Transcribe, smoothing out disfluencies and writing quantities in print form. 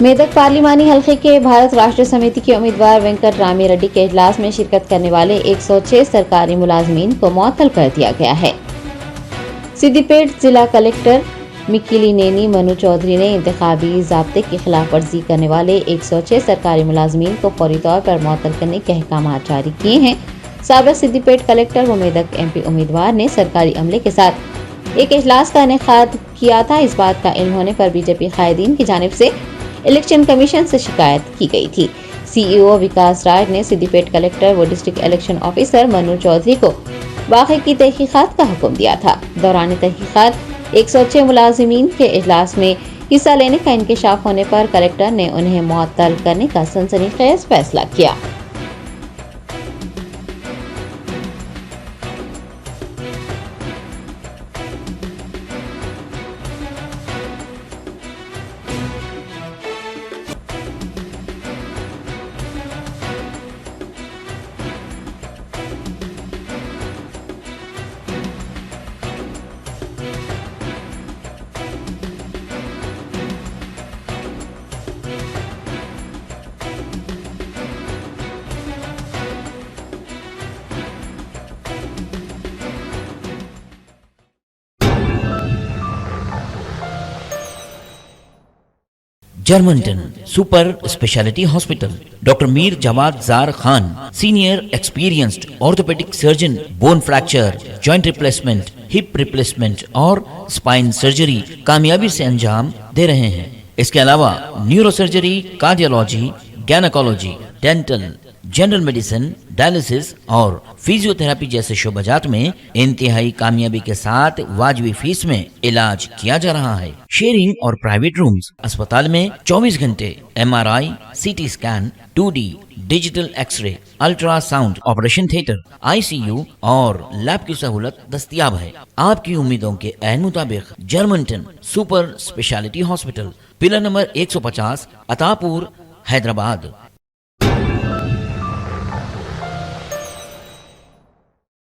मेदक पार्लिमानी हलके के भारत राष्ट्र समिति के उम्मीदवार वेंकट रामी रेड्डी के इजलास में शिरकत करने वाले 106 सरकारी मुलाजमीन को मुअत्तल कर दिया गया है। सिद्दीपेट जिला कलेक्टर मिकिलीनेनी मनु चौधरी ने इंतखाबी ज़ाब्ते की खिलाफ वर्जी करने वाले 106 सरकारी मुलाजमीन को फौरी तौर पर मुअत्तल करने के अहकाम जारी किए हैं। साबिक़ सिद्दीपेट कलेक्टर व मेदक MP उम्मीदवार ने सरकारी अमले के साथ एक इजलास का इनेकाद किया था। इस बात का इल्म होने पर बीजेपी कायदीन की जानिब से इलेक्शन कमीशन से शिकायत की गई थी। CEO विकास राज ने सिद्दीपेट कलेक्टर व district election officer Manu Chaudhary को वाक़े की तहकीकात का हुक्म दिया था। दौरान तहकीकात 106 मुलाजिमीन के इजलास में हिस्सा लेने का इंकशाफ होने पर कलेक्टर ने उन्हें मुअत्तल करने का सनसनीखेज फैसला किया। Germanton super speciality hospital, doctor Mir Jawad Jar Khan, senior experienced orthopaedic surgeon, bone fracture, joint replacement, hip replacement और स्पाइन सर्जरी कामयाबी से अंजाम दे रहे हैं। इसके अलावा neuro surgery, cardiology, gynaecology, dental, general medicine, dialysis और फिजियोथेरेपी जैसे शोबाजात में इंतहाई कामयाबी के साथ वाजबी फीस में इलाज किया जा रहा है। शेयरिंग और प्राइवेट रूम्स, अस्पताल में 24 घंटे MRI, CT scan, 2D digital X ray, ultrasound, operation theatre, ICU और लैब की सहूलत दस्तयाब है। आपकी उम्मीदों के ऐन मुताबिक Germanton super speciality hospital, pillar number 150, Attapur, Hyderabad.